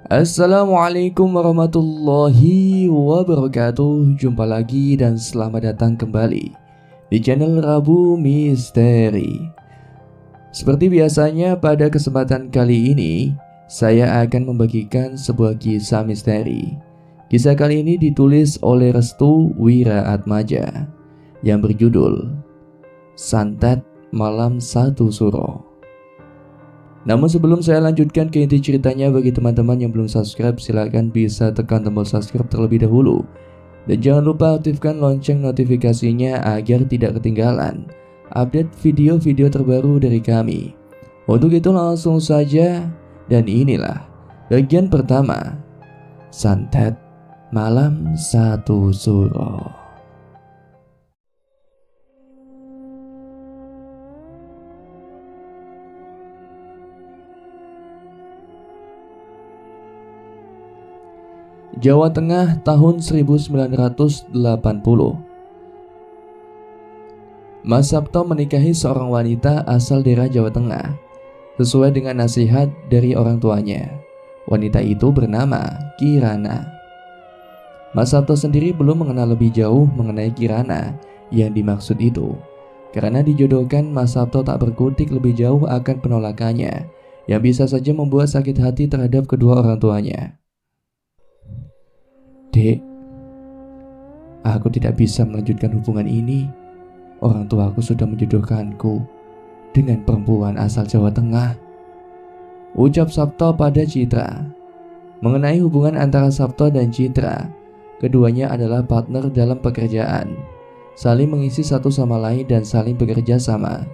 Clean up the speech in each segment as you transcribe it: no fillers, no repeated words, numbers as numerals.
Assalamualaikum warahmatullahi wabarakatuh. Jumpa lagi dan selamat datang kembali di channel Rabu Misteri. Seperti biasanya pada kesempatan kali ini saya akan membagikan sebuah kisah misteri. Kisah kali ini ditulis oleh Restu Wiraatmaja yang berjudul Santet Malam Satu Suro. Namun sebelum saya lanjutkan ke inti ceritanya, bagi teman-teman yang belum subscribe, silahkan bisa tekan tombol subscribe terlebih dahulu. Dan jangan lupa aktifkan lonceng notifikasinya agar tidak ketinggalan update video-video terbaru dari kami. Untuk itu langsung saja, dan inilah bagian pertama, Santet Malam Satu Suro. Jawa Tengah tahun 1980. Mas Sabto menikahi seorang wanita asal daerah Jawa Tengah sesuai dengan nasihat dari orang tuanya. Wanita itu bernama Kirana. Mas Sabto sendiri belum mengenal lebih jauh mengenai Kirana yang dimaksud itu. Karena dijodohkan, Mas Sabto tak berkutik lebih jauh akan penolakannya yang bisa saja membuat sakit hati terhadap kedua orang tuanya. Dek, aku tidak bisa melanjutkan hubungan ini. Orang tuaku sudah menjodohkanku dengan perempuan asal Jawa Tengah, ucap Sabto pada Citra. Mengenai hubungan antara Sabto dan Citra, keduanya adalah partner dalam pekerjaan, saling mengisi satu sama lain dan saling bekerja sama.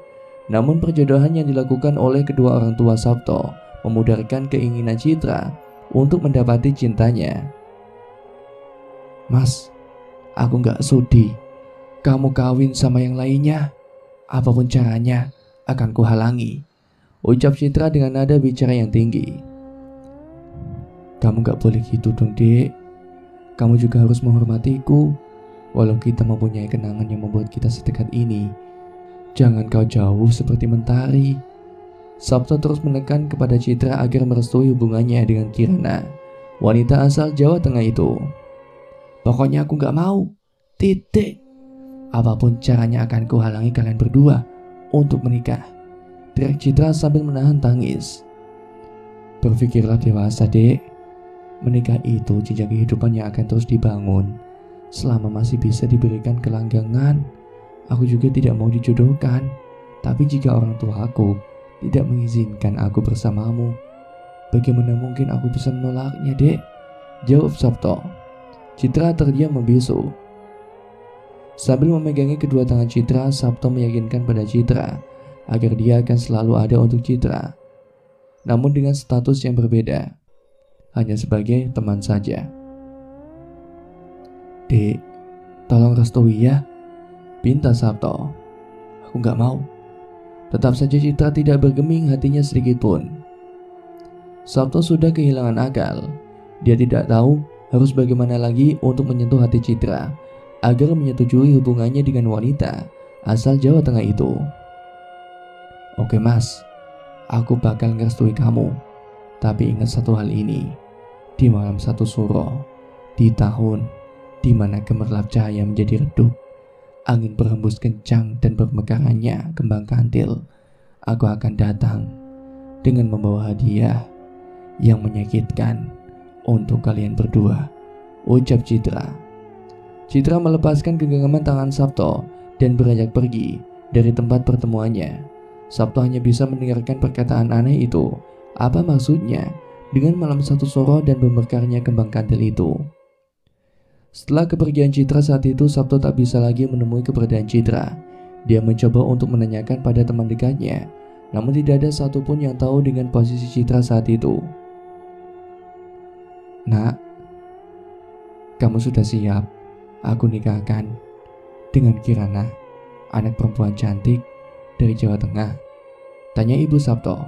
Namun perjodohan yang dilakukan oleh kedua orang tua Sabto memudarkan keinginan Citra untuk mendapati cintanya. Mas, aku gak sudi kamu kawin sama yang lainnya. Apapun caranya akan kuhalangi, ucap Citra dengan nada bicara yang tinggi. Kamu gak boleh gitu dong, Dek. Kamu juga harus menghormatiku. Walau kita mempunyai kenangan yang membuat kita sedekat ini, jangan kau jauh seperti mentari. Sabto terus menekan kepada Citra agar merestui hubungannya dengan Kirana, wanita asal Jawa Tengah itu. Pokoknya aku gak mau, titik. Apapun caranya akan kuhalangi kalian berdua untuk menikah, teriak Citra sambil menahan tangis. Berpikirlah dewasa, Dek. Menikah itu jenjang kehidupan yang akan terus dibangun. Selama masih bisa diberikan kelanggangan, aku juga tidak mau dijodohkan. Tapi jika orang tua aku tidak mengizinkan aku bersamamu, bagaimana mungkin aku bisa menolaknya, Dek? Jawab Sabto. Citra terdiam membisu. Sambil memegangi kedua tangan Citra, Sabto meyakinkan pada Citra agar dia akan selalu ada untuk Citra, namun dengan status yang berbeda, hanya sebagai teman saja. Dek, tolong restui ya, pinta Sabto. Aku gak mau. Tetap saja Citra tidak bergeming hatinya sedikit pun. Sabto sudah kehilangan akal. Dia tidak tahu harus bagaimana lagi untuk menyentuh hati Citra agar menyetujui hubungannya dengan wanita asal Jawa Tengah itu. Oke mas, aku bakal ngerestui kamu. Tapi ingat satu hal ini, di malam satu suro, di tahun di mana gemerlap cahaya menjadi redup, angin berhembus kencang dan bermekarannya kembang kantil, aku akan datang dengan membawa hadiah yang menyakitkan untuk kalian berdua, ucap Citra. Citra melepaskan genggaman tangan Sabto dan beranjak pergi dari tempat pertemuannya. Sabto hanya bisa mendengarkan perkataan aneh itu. Apa maksudnya dengan malam satu suro dan bermekarnya kembang kantil itu? Setelah kepergian Citra saat itu, Sabto tak bisa lagi menemui keberadaan Citra. Dia mencoba untuk menanyakan pada teman dekatnya, namun tidak ada satupun yang tahu dengan posisi Citra saat itu. Nak, kamu sudah siap? Aku nikahkan dengan Kirana, anak perempuan cantik dari Jawa Tengah, tanya ibu Sabto.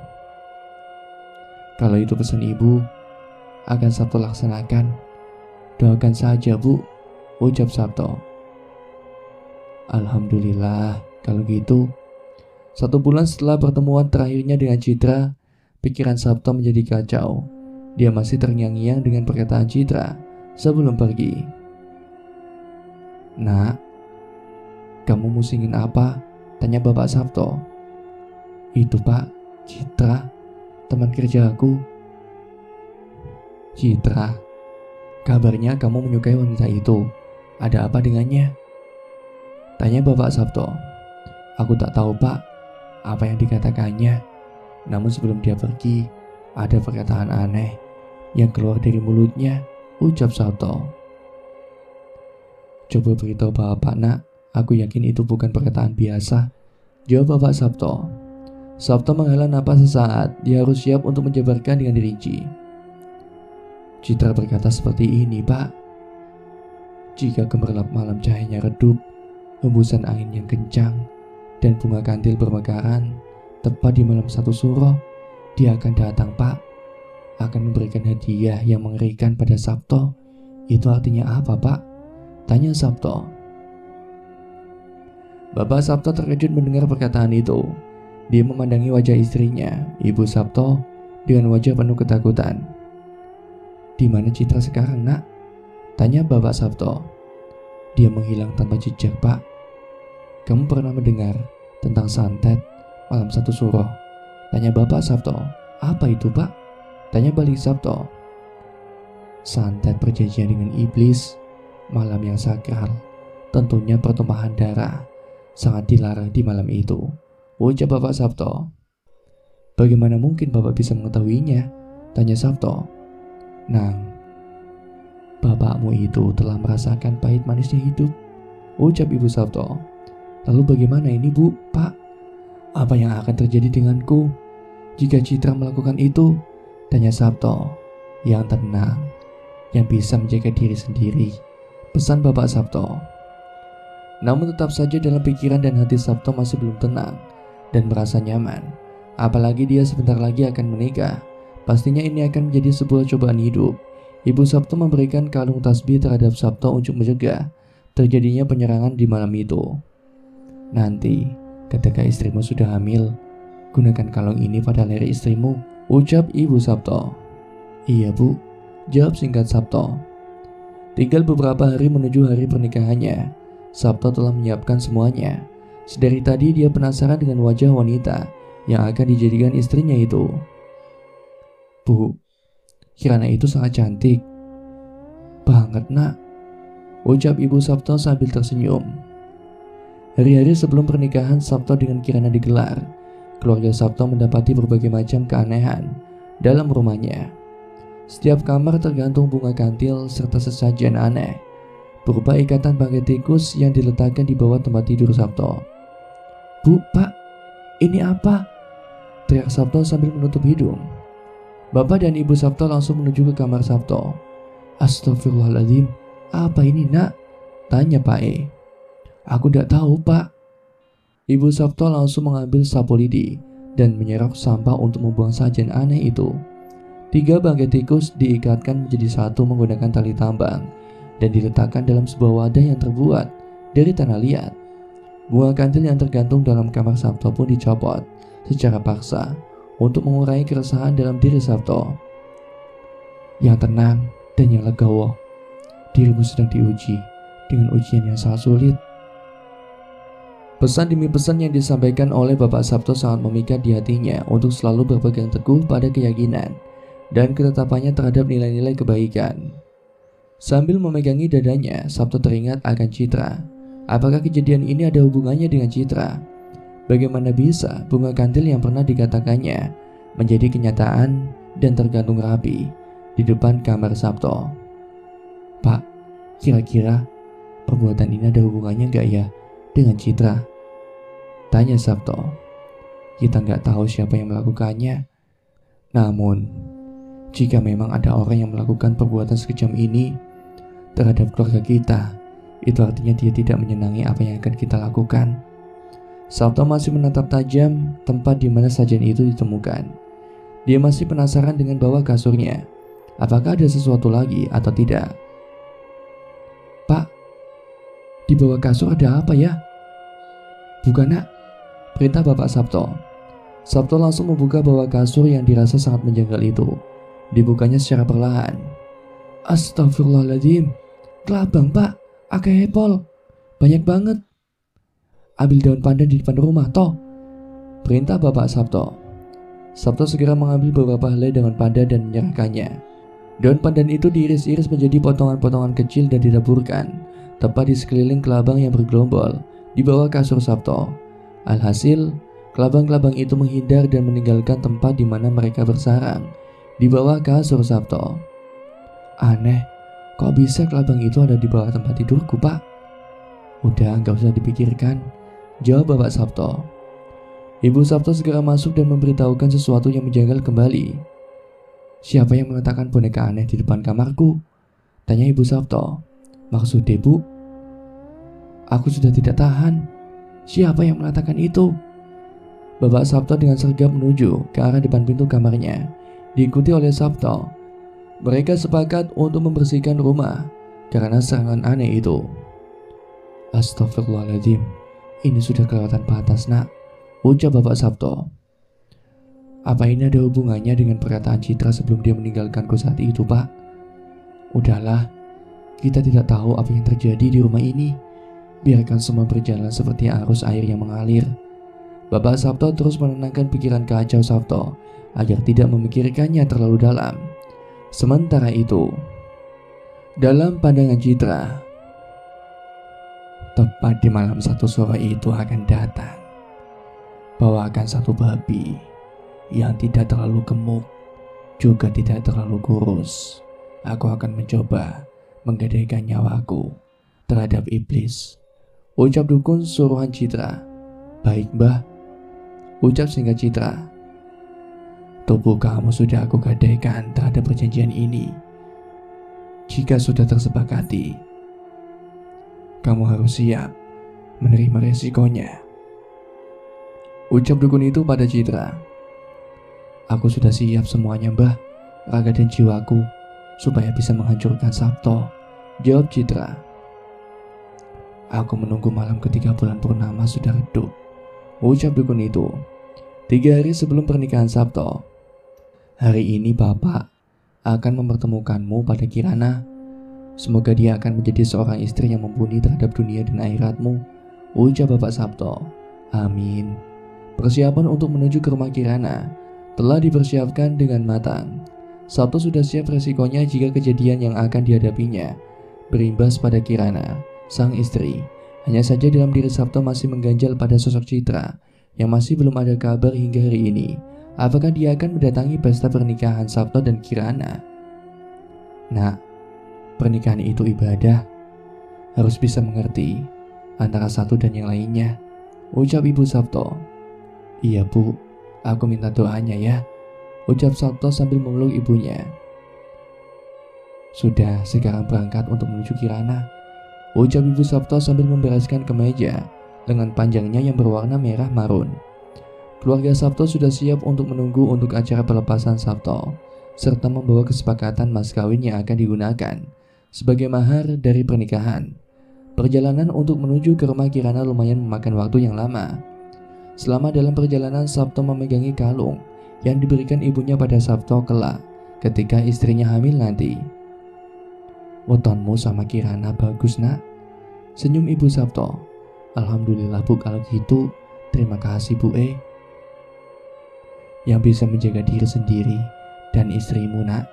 Kalau itu pesan ibu, akan Sabto laksanakan. Doakan saja, Bu, ucap Sabto. Alhamdulillah, kalau gitu. 1 bulan setelah pertemuan terakhirnya dengan Citra, pikiran Sabto menjadi kacau. Dia masih terngiang-ngiang dengan perkataan Citra sebelum pergi. "Nak, kamu musingin apa?" tanya Bapak Sabto. "Itu Pak, Citra, teman kerja aku." "Citra, kabarnya kamu menyukai wanita itu. Ada apa dengannya?" tanya Bapak Sabto. "Aku tak tahu Pak apa yang dikatakannya. Namun sebelum dia pergi, ada perkataan aneh yang keluar dari mulutnya," ucap Sabto. "Coba beritahu Bapak Nak, aku yakin itu bukan perkataan biasa," jawab Bapak Sabto. Sabto menghela napas sesaat, dia harus siap untuk menjabarkan dengan rinci. "Citra berkata seperti ini Pak. Jika gemerlap malam cahayanya redup, hembusan angin yang kencang, dan bunga kantil bermekaran, tepat di malam satu suro, dia akan datang Pak. Akan memberikan hadiah yang mengerikan pada Sabto. Itu artinya apa Pak?" tanya Sabto. Bapak Sabto terkejut mendengar perkataan itu. Dia memandangi wajah istrinya, Ibu Sabto, dengan wajah penuh ketakutan. "Di mana Citra sekarang Nak?" tanya Bapak Sabto. "Dia menghilang tanpa jejak Pak." "Kamu pernah mendengar tentang santet malam satu suro?" tanya Bapak Sabto. "Apa itu Pak?" tanya balik Sabto. "Santet perjanjian dengan iblis, malam yang sakral, tentunya pertumpahan darah, sangat dilarang di malam itu," ucap Bapak Sabto. "Bagaimana mungkin Bapak bisa mengetahuinya?" tanya Sabto. "Nang, bapakmu itu telah merasakan pahit manisnya hidup," ucap Ibu Sabto. "Lalu bagaimana ini Bu, Pak? Apa yang akan terjadi denganku jika Citra melakukan itu?" tanya Sabto. "Yang tenang, yang bisa menjaga diri sendiri," pesan Bapak Sabto. Namun tetap saja dalam pikiran dan hati Sabto masih belum tenang dan merasa nyaman. Apalagi dia sebentar lagi akan menikah. Pastinya ini akan menjadi sebuah cobaan hidup. Ibu Sabto memberikan kalung tasbih terhadap Sabto untuk mencegah terjadinya penyerangan di malam itu. "Nanti ketika istrimu sudah hamil, gunakan kalung ini pada leher istrimu," ucap Ibu Sabto. "Iya Bu," jawab singkat Sabto. Tinggal beberapa hari menuju hari pernikahannya. Sabto telah menyiapkan semuanya. Sedari tadi dia penasaran dengan wajah wanita yang akan dijadikan istrinya itu. "Bu, Kirana itu sangat cantik." "Banget Nak," ucap Ibu Sabto sambil tersenyum. Hari-hari sebelum pernikahan Sabto dengan Kirana digelar, keluarga Sabto mendapati berbagai macam keanehan dalam rumahnya. Setiap kamar tergantung bunga kantil serta sesajen aneh berupa ikatan bangkai tikus yang diletakkan di bawah tempat tidur Sabto. "Bu, Pak, ini apa?" teriak Sabto sambil menutup hidung. Bapak dan Ibu Sabto langsung menuju ke kamar Sabto. "Astagfirullahaladzim, apa ini Nak?" tanya Pak E. "Aku tidak tahu Pak." Ibu Sabto langsung mengambil sapu lidi dan menyerok sampah untuk membuang sajian aneh itu. 3 bangkai tikus diikatkan menjadi satu menggunakan tali tambang dan diletakkan dalam sebuah wadah yang terbuat dari tanah liat. Bunga kantil yang tergantung dalam kamar Sabto pun dicopot secara paksa untuk mengurangi keresahan dalam diri Sabto. "Yang tenang dan yang legowo. Dirimu sedang diuji dengan ujian yang sangat sulit." Pesan demi pesan yang disampaikan oleh Bapak Sabto sangat memikat di hatinya untuk selalu berpegang teguh pada keyakinan dan ketetapannya terhadap nilai-nilai kebaikan. Sambil memegangi dadanya, Sabto teringat akan Citra. Apakah kejadian ini ada hubungannya dengan Citra? Bagaimana bisa bunga kantil yang pernah dikatakannya menjadi kenyataan dan tergantung rapi di depan kamar Sabto? "Pak, kira-kira perbuatan ini ada hubungannya gak ya dengan Citra?" tanya Sabto. "Kita gak tahu siapa yang melakukannya. Namun, jika memang ada orang yang melakukan perbuatan sekejam ini terhadap keluarga kita, itu artinya dia tidak menyenangi apa yang akan kita lakukan." Sabto masih menatap tajam tempat di mana sajian itu ditemukan. Dia masih penasaran dengan bawah kasurnya. Apakah ada sesuatu lagi atau tidak? "Pak, di bawah kasur ada apa ya?" "Buka Nak," perintah Bapak Sabto. Sabto langsung membuka bawah kasur yang dirasa sangat menjanggal itu. Dibukanya secara perlahan. Astagfirullahaladzim, kelabang pak, akeh hepol, banyak banget. Ambil daun pandan di depan rumah toh, perintah Bapak Sabto. Sabto segera mengambil beberapa helai daun pandan dan menyerahkannya. Daun pandan itu diiris-iris menjadi potongan-potongan kecil dan ditaburkan tepat di sekeliling kelabang yang bergelombol di bawah kasur Sabto. Alhasil, kelabang-kelabang itu menghindar dan meninggalkan tempat di mana mereka bersarang di bawah kasur Sabto. Aneh, kok bisa kelabang itu ada di bawah tempat tidurku, Pak? Udah, gak usah dipikirkan, jawab Bapak Sabto. Ibu Sabto segera masuk dan memberitahukan sesuatu yang menjanggal kembali. Siapa yang meletakkan boneka aneh di depan kamarku? Tanya Ibu Sabto. Maksud Ibu? Aku sudah tidak tahan. Siapa yang meletakkan itu? Bapak Sabto dengan sergap menuju ke arah depan pintu kamarnya, diikuti oleh Sabto. Mereka sepakat untuk membersihkan rumah karena serangan aneh itu. Astagfirullahaladzim, ini sudah kelewatan batas nak, ucap Bapak Sabto. Apa ini ada hubungannya dengan perkataan Citra sebelum dia meninggalkan kos hati itu, Pak? Udahlah, kita tidak tahu apa yang terjadi di rumah ini. Biarkan semua berjalan seperti arus air yang mengalir. Bapak Sabto terus menenangkan pikiran kacau Sabto agar tidak memikirkannya terlalu dalam. Sementara itu, dalam pandangan Citra, tepat di malam satu sore itu akan datang. Bawakan satu babi yang tidak terlalu gemuk, juga tidak terlalu kurus. Aku akan mencoba menggadaikan nyawaku terhadap iblis, ucap dukun suruhan Citra. Baik mbah, ucap singkat Citra. Tubuh kamu sudah aku gadaikan terhadap perjanjian ini. Jika sudah tersepakati, kamu harus siap menerima resikonya, ucap dukun itu pada Citra. Aku sudah siap semuanya mbah, raga dan jiwaku, supaya bisa menghancurkan Sabto, jawab Citra. Aku menunggu malam ketika bulan purnama sudah redup, ucap dukun itu. 3 hari sebelum pernikahan Sabto. Hari ini Bapak akan mempertemukanmu pada Kirana. Semoga dia akan menjadi seorang istri yang mumpuni terhadap dunia dan akhiratmu, ucap Bapak Sabto. Amin. Persiapan untuk menuju ke rumah Kirana telah dipersiapkan dengan matang. Sabto sudah siap resikonya jika kejadian yang akan dihadapinya berimbas pada Kirana, sang istri. Hanya saja dalam diri Sabto masih mengganjal pada sosok Citra yang masih belum ada kabar hingga hari ini. Apakah dia akan mendatangi pesta pernikahan Sabto dan Kirana? Nah, pernikahan itu ibadah, harus bisa mengerti antara satu dan yang lainnya, ucap Ibu Sabto. Iya Bu, aku minta doanya ya, ucap Sabto sambil memeluk ibunya. Sudah, sekarang berangkat untuk menuju Kirana, ucap Ibu Sabto sambil membereskan kemeja lengan panjangnya yang berwarna merah marun. Keluarga Sabto sudah siap untuk menunggu untuk acara pelepasan Sabto, serta membawa kesepakatan mas kawin yang akan digunakan sebagai mahar dari pernikahan. Perjalanan untuk menuju ke rumah Kirana lumayan memakan waktu yang lama. Selama dalam perjalanan, Sabto memegangi kalung yang diberikan ibunya pada Sabto kelak ketika istrinya hamil nanti. Wetonmu sama Kirana bagus nak, senyum Ibu Sabto. Alhamdulillah Bu, kalau gitu terima kasih Bu yang bisa menjaga diri sendiri dan istrimu nak.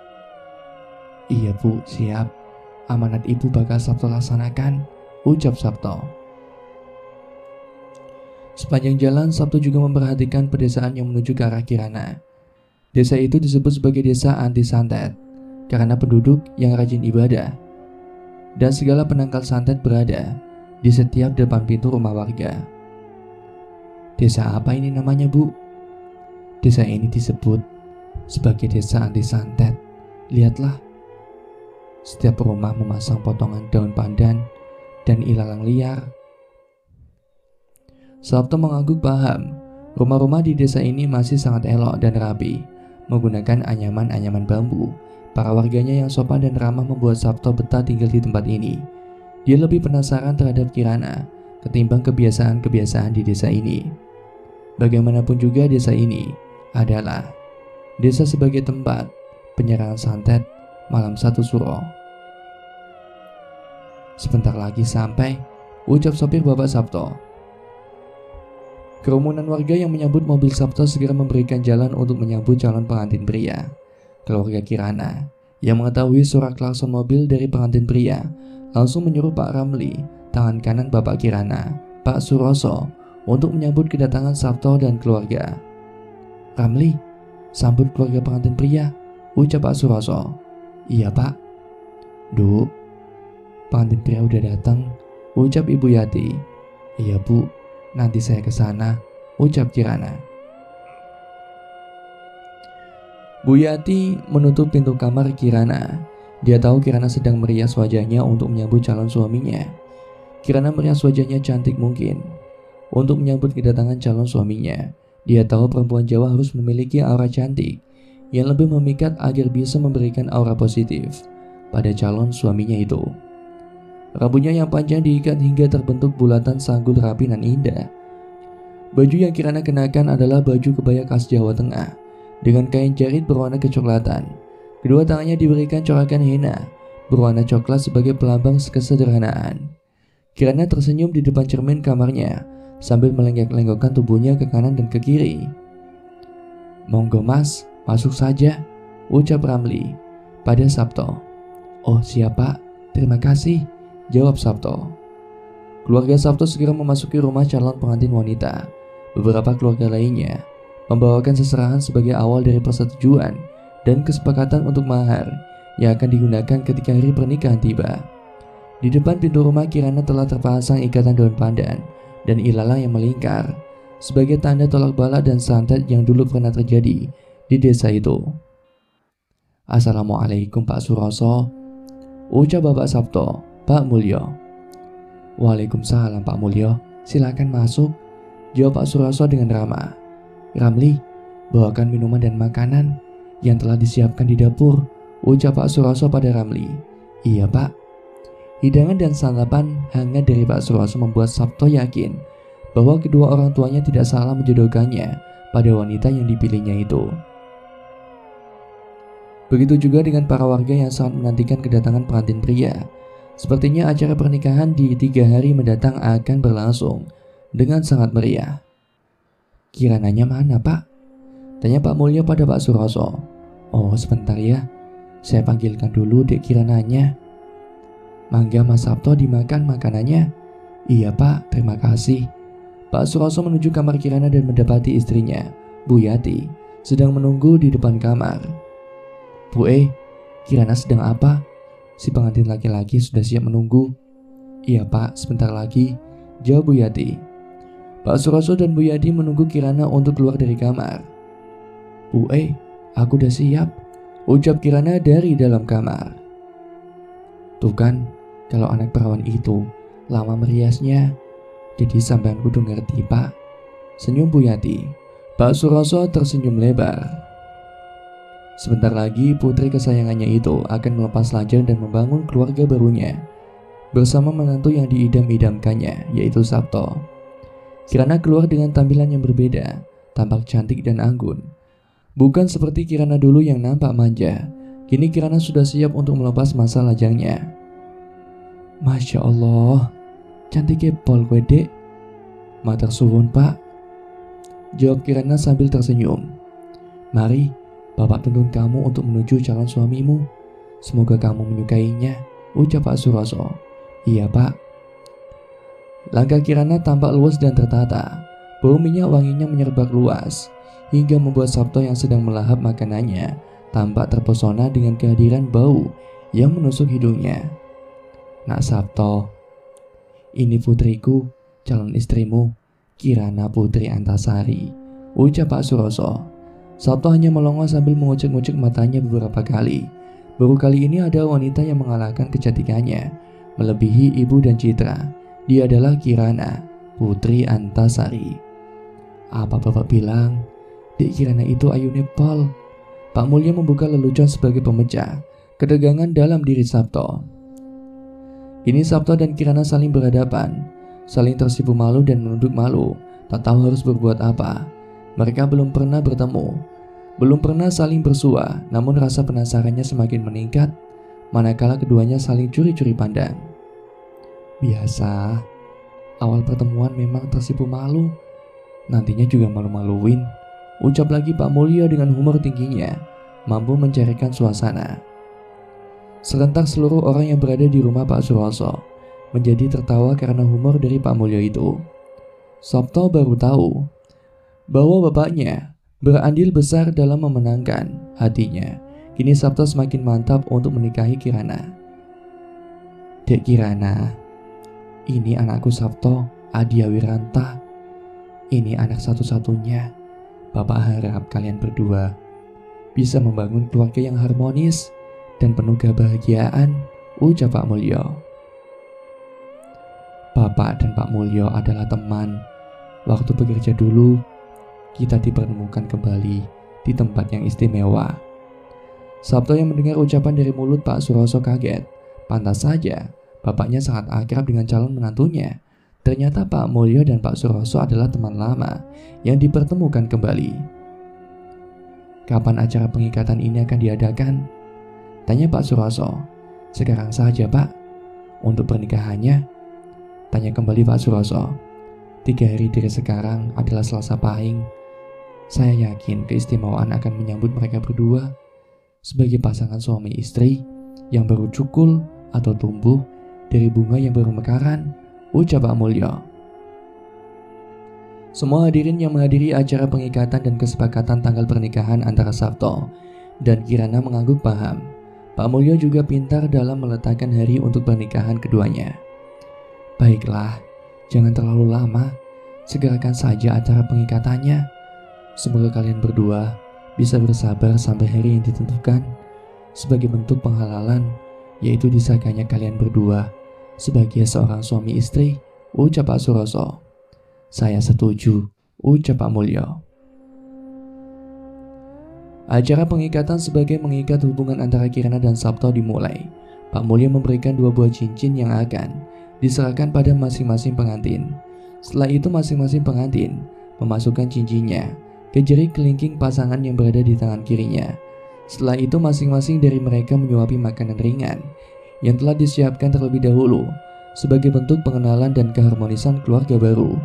Iya Bu, siap. Amanat Ibu bakal Sabto laksanakan, ucap Sabto. Sepanjang jalan, Sabto juga memperhatikan pedesaan yang menuju ke arah Kirana. Desa itu disebut sebagai desa anti santet karena penduduk yang rajin ibadah, dan segala penangkal santet berada di setiap depan pintu rumah warga. Desa apa ini namanya Bu? Desa ini disebut sebagai desa anti santet. Lihatlah, setiap rumah memasang potongan daun pandan dan ilalang liar. Sabto mengangguk paham, rumah-rumah di desa ini masih sangat elok dan rapi, menggunakan anyaman-anyaman bambu. Para warganya yang sopan dan ramah membuat Sabto betah tinggal di tempat ini. Dia lebih penasaran terhadap Kirana ketimbang kebiasaan-kebiasaan di desa ini. Bagaimanapun juga desa ini adalah desa sebagai tempat penyerangan santet malam 1 Suro. Sebentar lagi sampai, ucap sopir Bapak Sabto. Kerumunan warga yang menyambut mobil Sabto segera memberikan jalan untuk menyambut calon pengantin pria. Keluarga Kirana yang mengetahui suara klakson mobil dari pengantin pria langsung menyuruh Pak Ramli, tangan kanan Bapak Kirana, Pak Suroso, untuk menyambut kedatangan Sabto dan keluarga. Ramli, sambut keluarga pengantin pria, ucap Pak Suroso. Iya Pak. Duk, pengantin pria udah datang, ucap Ibu Yati. Iya Bu, nanti saya ke sana, ucap Kirana. Bu Yati menutup pintu kamar Kirana. Dia tahu Kirana sedang merias wajahnya untuk menyambut calon suaminya. Kirana merias wajahnya cantik mungkin untuk menyambut kedatangan calon suaminya. Dia tahu perempuan Jawa harus memiliki aura cantik yang lebih memikat agar bisa memberikan aura positif pada calon suaminya itu. Rambutnya yang panjang diikat hingga terbentuk bulatan sanggul rapi dan indah. Baju yang Kirana kenakan adalah baju kebaya khas Jawa Tengah dengan kain jarit berwarna kecoklatan. Kedua tangannya diberikan corakan henna berwarna coklat sebagai pelambang kesederhanaan. Kirana tersenyum di depan cermin kamarnya sambil melenggak-lenggokkan tubuhnya ke kanan dan ke kiri. Monggo Mas, masuk saja, ucap Ramli pada Sabto. Oh siapa? Terima kasih, jawab Sabto. Keluarga Sabto segera memasuki rumah calon pengantin wanita. Beberapa keluarga lainnya membawakan seserahan sebagai awal dari persetujuan dan kesepakatan untuk mahar yang akan digunakan ketika hari pernikahan tiba. Di depan pintu rumah Kirana telah terpasang ikatan daun pandan dan ilalang yang melingkar sebagai tanda tolak bala dan santet yang dulu pernah terjadi di desa itu. Assalamualaikum Pak Suroso, ucap Bapak Sabto. Pak Mulyo. Waalaikumsalam Pak Mulyo, silakan masuk, jawab Pak Suroso dengan ramah. Ramli, bawakan minuman dan makanan yang telah disiapkan di dapur, ucap Pak Suroso pada Ramli. Iya Pak. Hidangan dan santapan hangat dari Pak Suroso membuat Sabto yakin bahwa kedua orang tuanya tidak salah menjodohkannya pada wanita yang dipilihnya itu. Begitu juga dengan para warga yang sangat menantikan kedatangan pengantin pria. Sepertinya acara pernikahan di 3 hari mendatang akan berlangsung dengan sangat meriah. Kirananya mana Pak? Tanya Pak Mulyo pada Pak Suroso. Oh sebentar ya, saya panggilkan dulu dek Kirananya. Mangga Mas Sabto dimakan makanannya. Iya Pak, terima kasih. Pak Suroso menuju kamar Kirana dan mendapati istrinya, Bu Yati, sedang menunggu di depan kamar. Bu Kirana sedang apa? Si pengantin laki-laki sudah siap menunggu. Iya Pak, sebentar lagi, jawab Bu Yati. Pak Suroso dan Bu Yati menunggu Kirana untuk keluar dari kamar. Bu aku udah siap, ucap Kirana dari dalam kamar. Tuh kan, kalau anak perawan itu lama meriasnya, jadi sampean kudu ngerti Pak, senyum Bu Yati. Pak Suroso tersenyum lebar. Sebentar lagi putri kesayangannya itu akan melepas lajang dan membangun keluarga barunya bersama menantu yang diidam-idamkannya, yaitu Sabto. Kirana keluar dengan tampilan yang berbeda, tampak cantik dan anggun. Bukan seperti Kirana dulu yang nampak manja. Kini Kirana sudah siap untuk melepas masa lajangnya. Masya Allah, cantiknya pol gue dek. Matur suwun Pak, jawab Kirana sambil tersenyum. Mari, Bapak tuntun kamu untuk menuju calon suamimu. Semoga kamu menyukainya, ucap Pak Suroso. Iya Pak. Langkah Kirana tampak luas dan tertata. Bau minyak wanginya menyerbak luas hingga membuat Sabto yang sedang melahap makanannya tampak terpesona dengan kehadiran bau yang menusuk hidungnya. Nak Sabto, ini putriku, calon istrimu, Kirana Putri Antasari, ucap Pak Suroso. Sabto hanya melongo sambil mengucek-ngucek matanya beberapa kali. Baru kali ini ada wanita yang mengalahkan kecantikannya, melebihi ibu dan citra. Dia adalah Kirana Putri Antasari. Apa Bapak bilang? Dek Kirana itu ayu nepal. Pak Mulyo membuka lelucon sebagai pemecah ketegangan dalam diri Sabto. Ini Sabto dan Kirana saling berhadapan, saling tersipu malu dan menunduk malu, tak tahu harus berbuat apa. Mereka belum pernah bertemu. Belum pernah saling bersua, namun rasa penasarannya semakin meningkat manakala keduanya saling curi-curi pandang. Biasa, awal pertemuan memang tersipu malu, nantinya juga malu-maluin, ucap lagi Pak Mulyo dengan humor tingginya, mampu mencairkan suasana. Serentak seluruh orang yang berada di rumah Pak Suroso menjadi tertawa karena humor dari Pak Mulyo itu. Sabto baru tahu bahwa bapaknya berandil besar dalam memenangkan hatinya. Kini Sabto semakin mantap untuk menikahi Kirana. Dek Kirana, ini anakku Sabto Adia Wiranta. Ini anak satu-satunya. Bapak harap kalian berdua bisa membangun keluarga yang harmonis dan penuh kebahagiaan, ucap Pak Mulyo. Bapak dan Pak Mulyo adalah teman. Waktu bekerja dulu, kita dipertemukan kembali di tempat yang istimewa. Sabto yang mendengar ucapan dari mulut Pak Suroso kaget. Pantas saja, bapaknya sangat akrab dengan calon menantunya. Ternyata Pak Mulyo dan Pak Suroso adalah teman lama yang dipertemukan kembali. Kapan acara pengikatan ini akan diadakan? Tanya Pak Suroso. Sekarang saja, Pak. Untuk pernikahannya? Tanya kembali Pak Suroso. 3 hari dari sekarang adalah Selasa Pahing. Saya yakin keistimewaan akan menyambut mereka berdua sebagai pasangan suami istri yang baru cukul atau tumbuh dari bunga yang baru mekaran, ucap Pak Mulyo. Semua hadirin yang menghadiri acara pengikatan dan kesepakatan tanggal pernikahan antara Sabto dan Kirana mengangguk paham. Pak Mulyo juga pintar dalam meletakkan hari untuk pernikahan keduanya. Baiklah, jangan terlalu lama, segerakan saja acara pengikatannya. Semoga kalian berdua bisa bersabar sampai hari yang ditentukan sebagai bentuk penghalalan, yaitu disahkannya kalian berdua sebagai seorang suami istri, ucap Pak Suroso. Saya setuju, ucap Pak Mulyo. Acara pengikatan sebagai mengikat hubungan antara Kirana dan Sabto dimulai. Pak Mulyo memberikan 2 buah cincin yang akan diserahkan pada masing-masing pengantin. Setelah itu masing-masing pengantin memasukkan cincinnya ke jari kelingking pasangan yang berada di tangan kirinya. Setelah itu masing-masing dari mereka menyuapi makanan ringan yang telah disiapkan terlebih dahulu sebagai bentuk pengenalan dan keharmonisan keluarga baru.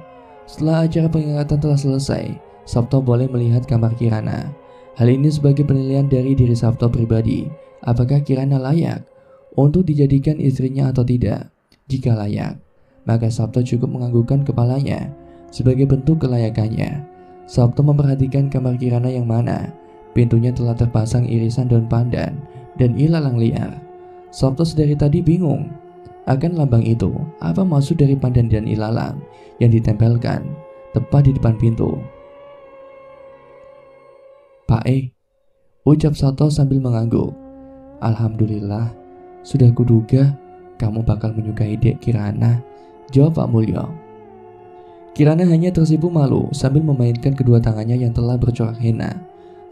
Setelah acara pengikatan telah selesai, Sabto boleh melihat kamar Kirana. Hal ini sebagai penilaian dari diri Sabto pribadi, apakah Kirana layak untuk dijadikan istrinya atau tidak. Jika layak, maka Sabto cukup menganggukkan kepalanya sebagai bentuk kelayakannya. Sabto memperhatikan kamar Kirana yang mana pintunya telah terpasang irisan daun pandan dan ilalang liar. Sabto sedari tadi bingung akan lambang itu, apa maksud dari pandan dan ilalang yang ditempelkan tepat di depan pintu. Pak ucap Sabto sambil mengangguk. Alhamdulillah, sudah kuduga kamu bakal menyukai Dek Kirana, jawab Pak Mulyo. Kirana hanya tersipu malu sambil memainkan kedua tangannya yang telah bercorak henna.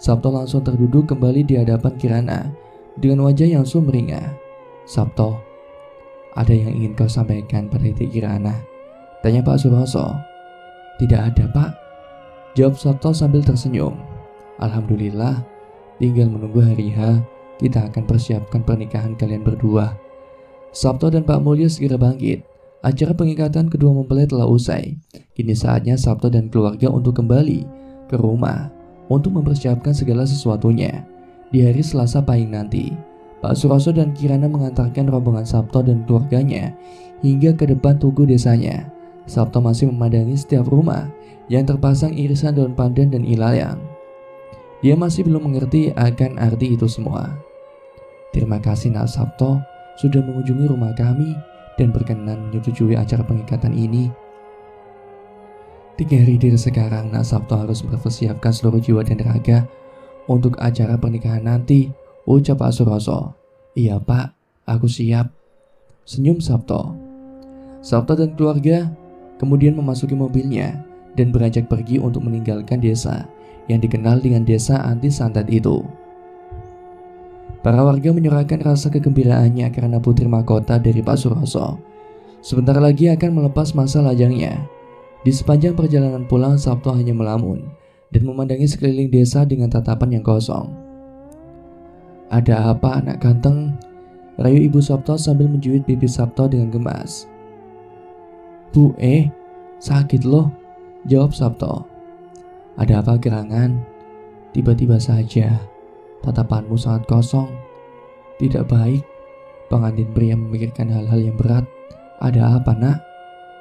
Sabto langsung terduduk kembali di hadapan Kirana dengan wajah yang sumringah. Sabto, ada yang ingin kau sampaikan pada Dek Kirana? Tanya Pak Suroso. Tidak ada, Pak, jawab Sabto sambil tersenyum. Alhamdulillah, tinggal menunggu hari H, kita akan persiapkan pernikahan kalian berdua. Sabto dan Pak Mulyo segera bangkit. Acara pengikatan kedua mempelai telah usai. Kini saatnya Sabto dan keluarga untuk kembali ke rumah untuk mempersiapkan segala sesuatunya. Di hari Selasa Pahing nanti, Pak Suroso dan Kirana mengantarkan rombongan Sabto dan keluarganya hingga ke depan tugu desanya. Sabto masih memandangi setiap rumah yang terpasang irisan daun pandan dan ilalang. Dia masih belum mengerti akan arti itu semua. Terima kasih Nak Sabto sudah mengunjungi rumah kami dan berkenan menyetujui acara pengikatan ini. 3 hari dari sekarang, Nak Sabto harus mempersiapkan seluruh jiwa dan raga untuk acara pernikahan nanti, ucap Pak Suroso. Iya Pak, aku siap, senyum Sabto. Sabto dan keluarga kemudian memasuki mobilnya dan beranjak pergi untuk meninggalkan desa yang dikenal dengan desa anti santet itu. Para warga menyurahkan rasa kegembiraannya karena putri mahkota dari Pak Suroso sebentar lagi akan melepas masa lajangnya. Di sepanjang perjalanan pulang, Sabto hanya melamun dan memandangi sekeliling desa dengan tatapan yang kosong. "Ada apa, anak ganteng?" rayu Ibu Sabto sambil menjuit pipi Sabto dengan gemas. "Bu, sakit loh," jawab Sabto. "Ada apa gerangan? Tiba-tiba saja tatapanmu sangat kosong. Tidak baik." Pengantin pria memikirkan hal-hal yang berat. "Ada apa, nak?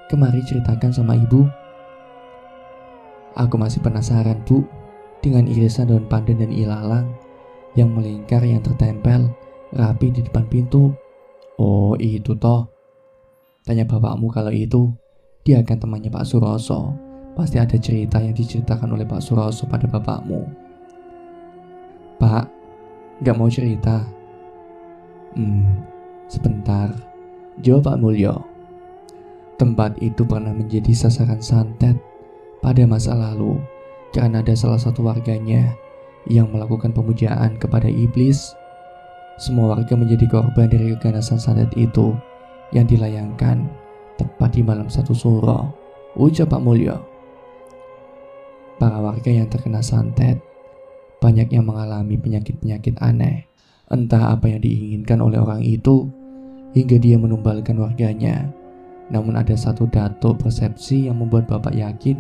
Kemari ceritakan sama ibu." "Aku masih penasaran, Bu, dengan irisan daun pandan dan ilalang yang melingkar yang tertempel rapi di depan pintu." "Oh, itu toh. Tanya bapakmu kalau itu. Dia akan temannya Pak Suroso. Pasti ada cerita yang diceritakan oleh Pak Suroso pada bapakmu." "Pak, gak mau cerita?" Sebentar," jawab Pak Mulyo. "Tempat itu pernah menjadi sasaran santet pada masa lalu karena ada salah satu warganya yang melakukan pemujaan kepada iblis. Semua warga menjadi korban dari keganasan santet itu yang dilayangkan tepat di malam satu suro," ucap Pak Mulyo. "Para warga yang terkena santet banyak yang mengalami penyakit-penyakit aneh. Entah apa yang diinginkan oleh orang itu hingga dia menumbalkan warganya. Namun ada satu datuk persepsi yang membuat bapak yakin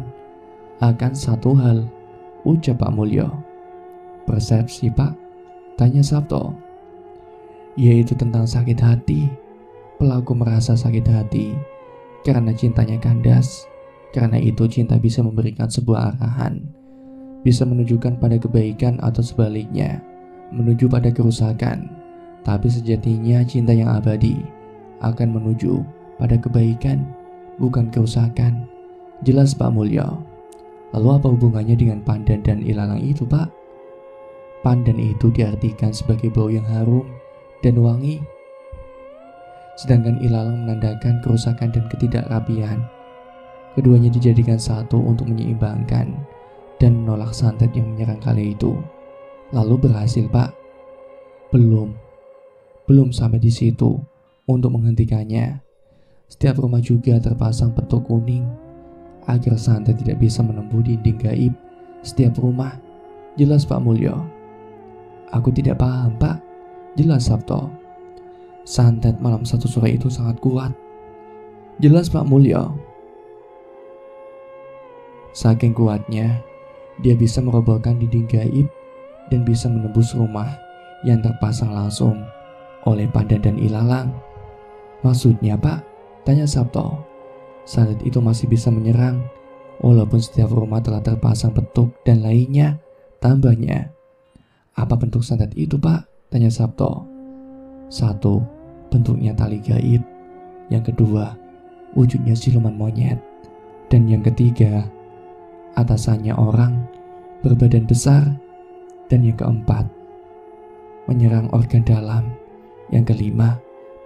akan satu hal," ucap Pak Mulyo. "Persepsi, Pak?" tanya Sabto. "Yaitu tentang sakit hati. Pelaku merasa sakit hati karena cintanya kandas. Karena itu cinta bisa memberikan sebuah arahan, bisa menunjukkan pada kebaikan atau sebaliknya, menuju pada kerusakan. Tapi sejatinya cinta yang abadi akan menuju pada kebaikan, bukan kerusakan," jelas Pak Mulyo. "Lalu apa hubungannya dengan pandan dan ilalang itu, Pak?" "Pandan itu diartikan sebagai bau yang harum dan wangi, sedangkan ilalang menandakan kerusakan dan ketidakrapian. Keduanya dijadikan satu untuk menyeimbangkan dan menolak santet yang menyerang kali itu." "Lalu berhasil, Pak?" Belum sampai di situ. Untuk menghentikannya, setiap rumah juga terpasang petuk kuning agar santet tidak bisa menembus dinding gaib setiap rumah, jelas Pak Mulyo. "Aku tidak paham, Pak," jelas Sabto. "Santet malam satu sore itu sangat kuat," jelas Pak Mulyo. "Saking kuatnya, dia bisa merobohkan dinding gaib dan bisa menembus rumah yang terpasang langsung oleh pandan dan ilalang." "Maksudnya, Pak?" tanya Sabto. "Santet itu masih bisa menyerang walaupun setiap rumah telah terpasang petuk dan lainnya," tambahnya. "Apa bentuk santet itu, Pak?" tanya Sabto. "Satu, bentuknya tali gaib. Yang kedua, wujudnya siluman monyet. Dan yang ketiga, atasannya orang berbadan besar. Dan yang keempat, menyerang organ dalam. Yang kelima,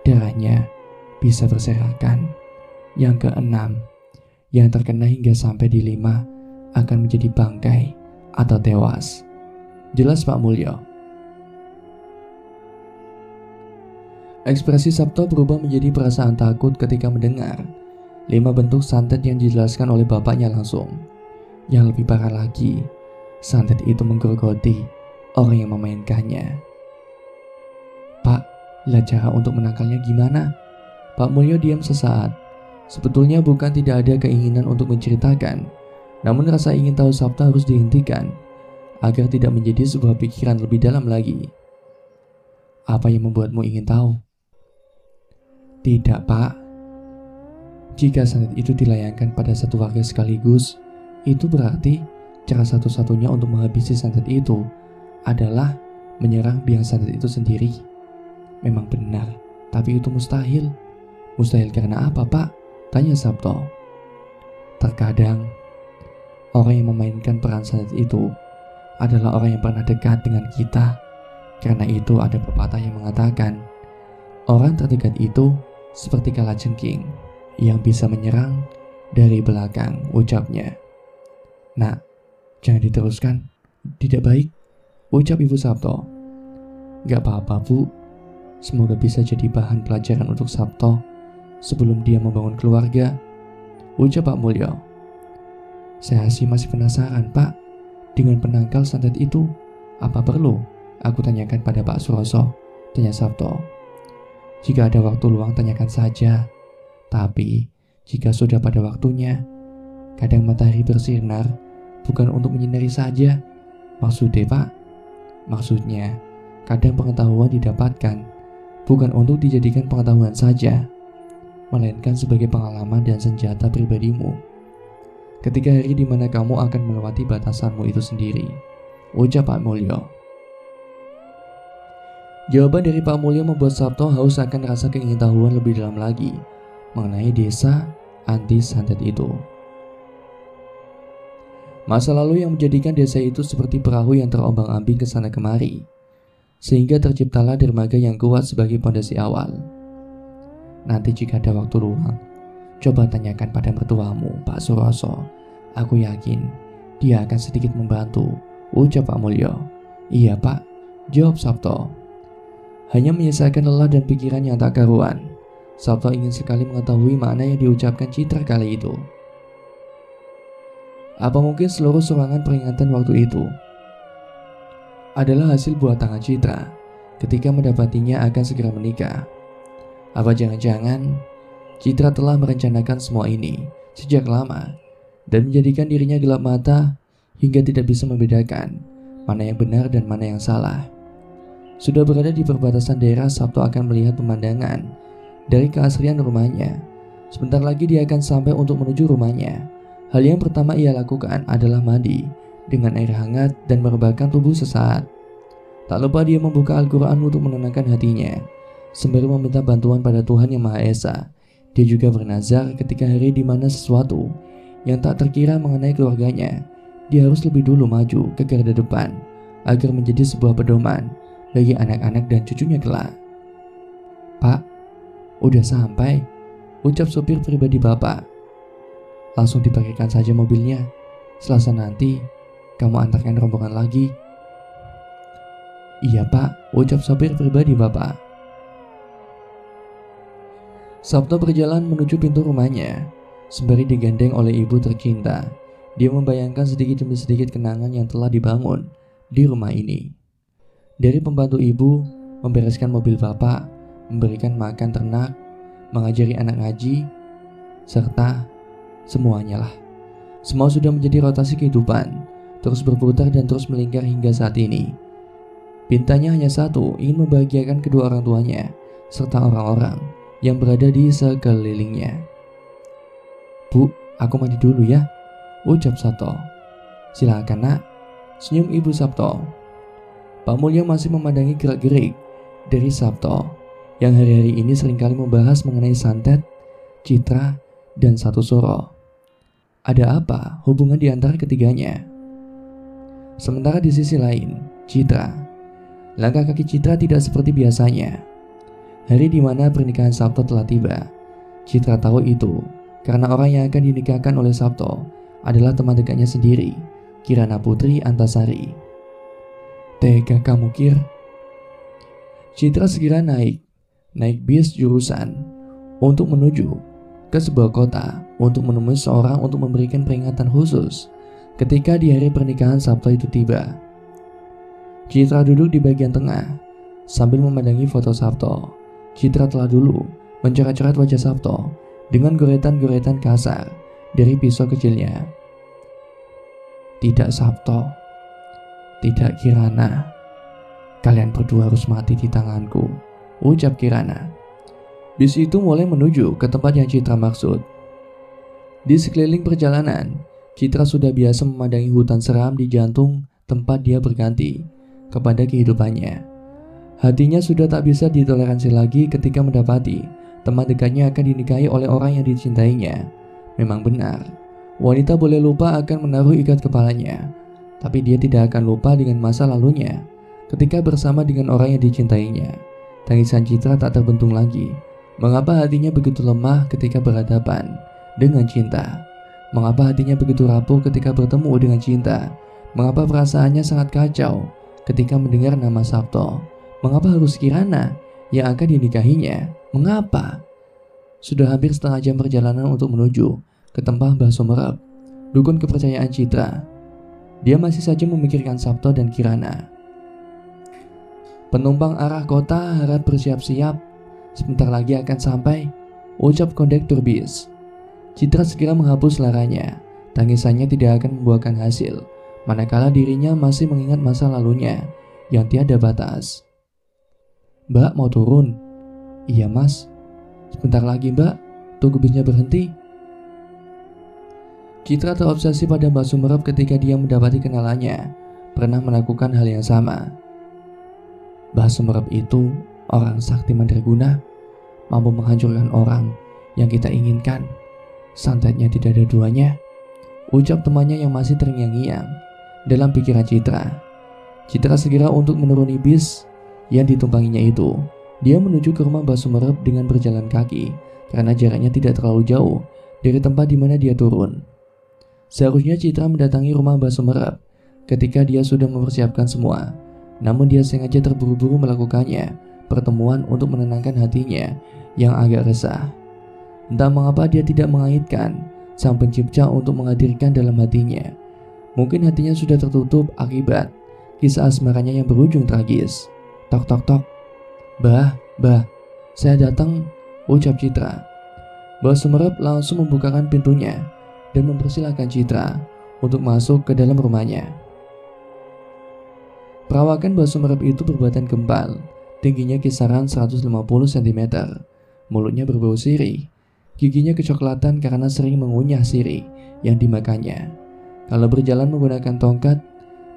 darahnya bisa berserakan. Yang keenam, yang terkena hingga sampai di 5 akan menjadi bangkai atau tewas," jelas Pak Mulyo. Ekspresi Sabto berubah menjadi perasaan takut ketika mendengar 5 bentuk santet yang dijelaskan oleh bapaknya langsung. Yang lebih parah lagi, santet itu menggerogoti orang yang memainkannya. "Pak, lah cara untuk menangkalnya gimana?" Pak Mulyo diam sesaat. Sebetulnya bukan tidak ada keinginan untuk menceritakan, namun rasa ingin tahu Sabto harus dihentikan agar tidak menjadi sebuah pikiran lebih dalam lagi. "Apa yang membuatmu ingin tahu?" "Tidak, Pak. Jika santet itu dilayangkan pada satu warga sekaligus, itu berarti cara satu-satunya untuk menghabisi santet itu adalah menyerang biang santet itu sendiri." "Memang benar, tapi itu mustahil." "Mustahil karena apa, Pak?" tanya Sabto. "Terkadang orang yang memainkan peran santet itu adalah orang yang pernah dekat dengan kita. Karena itu ada pepatah yang mengatakan, orang terdekat itu seperti kalajengking yang bisa menyerang dari belakang," ucapnya. "Nak, jangan diteruskan, tidak baik," ucap Ibu Sabto. "Gak apa-apa, Bu. Semoga bisa jadi bahan pelajaran untuk Sabto sebelum dia membangun keluarga," ucap Pak Mulyo. "Saya sih masih penasaran, Pak. dengan penangkal santet itu? Apa perlu aku tanyakan pada Pak Suroso? Tanya Sabto. Jika ada waktu luang tanyakan saja. Tapi jika sudah pada waktunya, kadang matahari bersinar bukan untuk menyinari saja. Maksudnya Pak? Maksudnya kadang pengetahuan didapatkan bukan untuk dijadikan pengetahuan saja, melainkan sebagai pengalaman dan senjata pribadimu ketika hari di mana kamu akan melewati batasanmu itu sendiri, ucap Pak Mulyo. Jawaban dari Pak Mulyo membuat Sabto haus akan rasa keingintahuan lebih dalam lagi mengenai desa anti santet itu. Masa lalu yang menjadikan desa itu seperti perahu yang terombang-ambing ke sana kemari, sehingga terciptalah dermaga yang kuat sebagai pondasi awal. Nanti jika ada waktu luang, coba tanyakan pada mertuamu, Pak Suroso. Aku yakin dia akan sedikit membantu, ucap Pak Mulyo. Iya Pak, jawab Sabto. Hanya menyisakan lelah dan pikiran yang tak karuan, Sabto ingin sekali mengetahui makna yang diucapkan Citra kali itu. Apa mungkin seluruh serangan peringatan waktu itu adalah hasil buah tangan Citra ketika mendapatinya akan segera menikah? Apa jangan-jangan Citra telah merencanakan semua ini sejak lama dan menjadikan dirinya gelap mata hingga tidak bisa membedakan mana yang benar dan mana yang salah? Sudah berada di perbatasan daerah, Sabto akan melihat pemandangan dari keasrian rumahnya. Sebentar lagi dia akan sampai untuk menuju rumahnya. Hal yang pertama ia lakukan adalah mandi dengan air hangat dan merebahkan tubuh sesaat. Tak lupa dia membuka Al-Quran untuk menenangkan hatinya, sembari meminta bantuan pada Tuhan Yang Maha Esa. Dia juga bernazar ketika hari di mana sesuatu yang tak terkira mengenai keluarganya, dia harus lebih dulu maju ke garda depan agar menjadi sebuah pedoman bagi anak-anak dan cucunya kelak. Pak, udah sampai, ucap sopir pribadi Bapak. Langsung diparkirkan saja mobilnya. Selasa nanti kamu antarkan rombongan lagi. Iya Pak, ucap sopir pribadi Bapak. Sabto berjalan menuju pintu rumahnya, sembari digandeng oleh ibu tercinta. Dia membayangkan sedikit demi sedikit kenangan yang telah dibangun di rumah ini. Dari pembantu ibu, membereskan mobil Bapak, memberikan makan ternak, mengajari anak ngaji, serta semuanya lah. Semua sudah menjadi rotasi kehidupan, terus berputar dan terus melingkar hingga saat ini. Pintanya hanya satu, ingin membahagiakan kedua orang tuanya, serta orang-orang yang berada di sekelilingnya. Bu, aku mandi dulu ya, ucap Sabto. Silakan nak, senyum ibu Sabto. Pak Mulyo masih memandangi gerak-gerik dari Sabto, yang hari-hari ini seringkali membahas mengenai santet, Citra, dan satu Suro. Ada apa hubungan di antara ketiganya? Sementara di sisi lain, Citra. Langkah kaki Citra tidak seperti biasanya. Hari di mana pernikahan Sabto telah tiba. Citra tahu itu karena orang yang akan dinikahkan oleh Sabto adalah teman dekatnya sendiri, Kirana Putri Antasari. Tega kamu, Kir? Citra segera naik bis jurusan untuk menuju ke sebuah kota untuk menemui seorang untuk memberikan peringatan khusus ketika di hari pernikahan Sabto itu tiba. Citra duduk di bagian tengah sambil memandangi foto Sabto. Citra telah dulu mencoret-coret wajah Sabto dengan goretan-goretan kasar dari pisau kecilnya. Tidak Sabto, tidak Kirana, kalian berdua harus mati di tanganku, ucap Kirana. Bis itu mulai menuju ke tempat yang Citra maksud. Di sekeliling perjalanan, Citra sudah biasa memandangi hutan seram di jantung tempat dia berganti kepada kehidupannya. Hatinya sudah tak bisa ditoleransi lagi ketika mendapati teman dekatnya akan dinikahi oleh orang yang dicintainya. Memang benar, wanita boleh lupa akan menaruh ikat kepalanya, tapi dia tidak akan lupa dengan masa lalunya ketika bersama dengan orang yang dicintainya. Tangisan Citra tak terbendung lagi. Mengapa hatinya begitu lemah ketika berhadapan dengan cinta? Mengapa hatinya begitu rapuh ketika bertemu dengan cinta? Mengapa perasaannya sangat kacau ketika mendengar nama Sabto? Mengapa harus Kirana yang akan dinikahinya? Mengapa? Sudah hampir setengah jam perjalanan untuk menuju ke tempat Mbah Sumerep, dukun kepercayaan Citra. Dia masih saja memikirkan Sabto dan Kirana. Penumpang arah kota harap bersiap-siap. Sebentar lagi akan sampai, ucap kondektur bis. Citra segera menghapus laranya. Tangisannya tidak akan membuahkan hasil, manakala dirinya masih mengingat masa lalunya yang tiada batas. Mbak mau turun? Iya mas. Sebentar lagi mbak, tunggu bisnya berhenti. Citra terobsesi pada Mbak Sumerep ketika dia mendapati kenalannya pernah melakukan hal yang sama. Mbak Sumerep itu orang sakti mandraguna, mampu menghancurkan orang yang kita inginkan. Santetnya tidak ada duanya, ucap temannya yang masih terngiang-ngiang dalam pikiran Citra. Citra segera untuk menuruni bis yang ditumpanginya itu. Dia menuju ke rumah Mbak Sumerep dengan berjalan kaki karena jaraknya tidak terlalu jauh dari tempat di mana dia turun. Seharusnya Citra mendatangi rumah Mbak Sumerep ketika dia sudah mempersiapkan semua. Namun dia sengaja terburu-buru melakukannya, pertemuan untuk menenangkan hatinya yang agak resah. Entah mengapa dia tidak mengaitkan Sang Pencipta untuk menghadirkan dalam hatinya. Mungkin hatinya sudah tertutup akibat kisah asmaranya yang berujung tragis. Tok tok tok. Bah, saya datang, ucap Citra. Mbak Sumerep langsung membukakan pintunya dan mempersilahkan Citra untuk masuk ke dalam rumahnya. Perawakan Mbak Sumerep itu berbadan gempal, tingginya kisaran 150 cm. Mulutnya berbau sirih, giginya kecoklatan karena sering mengunyah sirih yang dimakannya. Kalau berjalan menggunakan tongkat,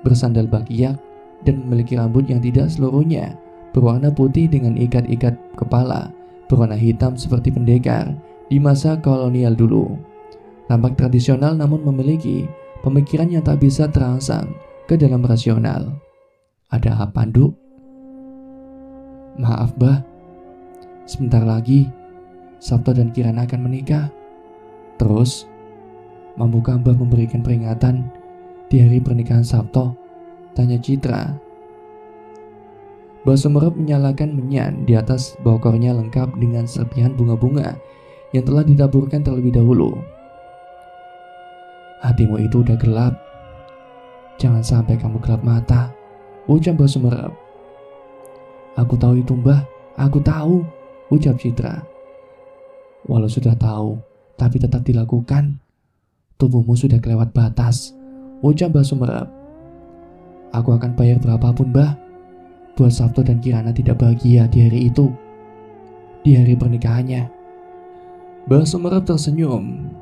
bersandal bakiak, dan memiliki rambut yang tidak seluruhnya berwarna putih dengan ikat-ikat kepala berwarna hitam seperti pendekar di masa kolonial dulu. Tampak tradisional namun memiliki pemikiran yang tak bisa terangsang ke dalam rasional. Ada apa, Nduk? Maaf, Bah. Sebentar lagi Sabto dan Kirana akan menikah. Terus, mampukah Mbah memberikan peringatan di hari pernikahan Sabto? Tanya Citra. Mbah Sumerep menyalakan menyan di atas bokornya lengkap dengan serpihan bunga-bunga yang telah ditaburkan terlebih dahulu. Hatimu itu udah gelap. Jangan sampai kamu gelap mata, ucap Mbah Sumerep. Aku tahu itu, Mbah. Aku tahu, ucap Citra. Walau sudah tahu, tapi tetap dilakukan. Tubuhmu sudah kelewat batas, ucap Mbah Sumerep. Aku akan bayar berapapun, Mbah, buat Sabto dan Kirana tidak bahagia di hari itu, di hari pernikahannya. Mbah Sumerep tersenyum.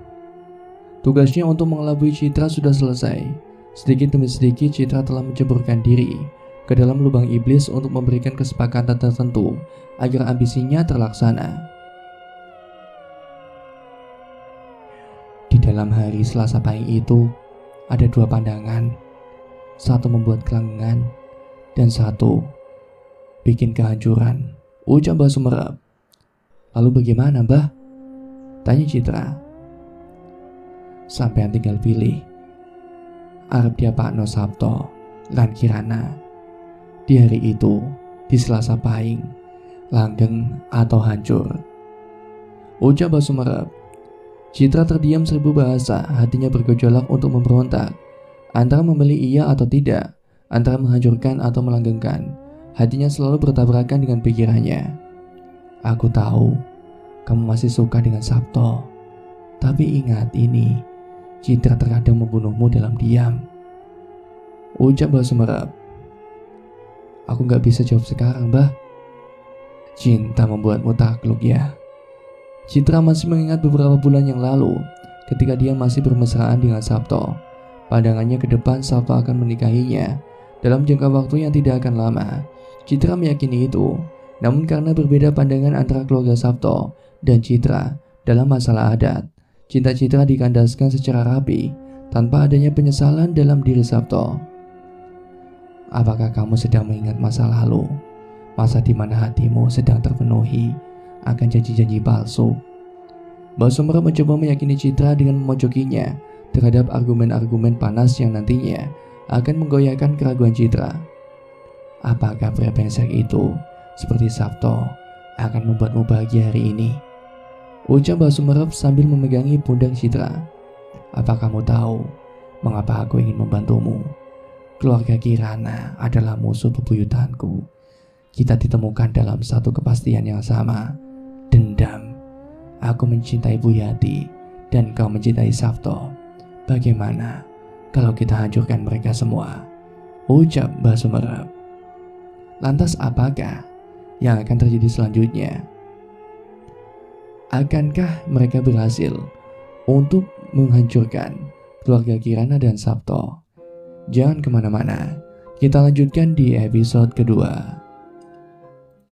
Tugasnya untuk mengelabui Citra sudah selesai. Sedikit demi sedikit Citra telah menceburkan diri ke dalam lubang iblis untuk memberikan kesepakatan tertentu agar ambisinya terlaksana. Di dalam hari Selasa pahing itu ada dua pandangan. Satu membuat kelanggengan dan satu bikin kehancuran, ucap Mbah Sumerep. Lalu bagaimana, Mbah? Tanya Citra. Sampean tinggal pilih. Arep dia Pakno Sabto lan Kirana di hari itu, di Selasa pahing, langgeng atau hancur, ucap Mbah Sumerep. Citra terdiam seribu bahasa, hatinya bergejolak untuk memberontak, antara memilih iya atau tidak, antara menghancurkan atau melanggengkan. Hatinya selalu bertabrakan dengan pikirannya. Aku tahu kamu masih suka dengan Sabto, tapi ingat ini, Citra terkadang membunuhmu dalam diam, ucap Mbah Sumerep. Aku gak bisa jawab sekarang, Mbah. Cinta membuatmu takluk ya. Citra masih mengingat beberapa bulan yang lalu ketika dia masih bermesraan dengan Sabto. Pandangannya ke depan Sabto akan menikahinya dalam jangka waktu yang tidak akan lama. Citra meyakini itu, namun karena berbeda pandangan antara keluarga Sabto dan Citra dalam masalah adat, cinta Citra dikandaskan secara rapi tanpa adanya penyesalan dalam diri Sabto. Apakah kamu sedang mengingat masa lalu, masa di mana hatimu sedang terpenuhi akan janji-janji palsu? Mbah Sumerep mencoba meyakini Citra dengan memojokinya terhadap argumen-argumen panas yang nantinya akan menggoyahkan keraguan Citra. Apakah pria brengsek itu seperti Sabto akan membuatmu bahagia hari ini? Ucap Mbah Sumerep sambil memegangi pundak Citra. Apa kamu tahu mengapa aku ingin membantumu. Keluarga Kirana adalah musuh bebuyutanku. Kita ditemukan dalam satu kepastian yang sama, dendam. Aku mencintai Bu Yati dan kau mencintai Sabto. Bagaimana kalau kita hancurkan mereka semua? Ucap Mbah Sumerep. Lantas apakah yang akan terjadi selanjutnya? Akankah mereka berhasil untuk menghancurkan keluarga Kirana dan Sabto? Jangan kemana-mana, kita lanjutkan di episode kedua.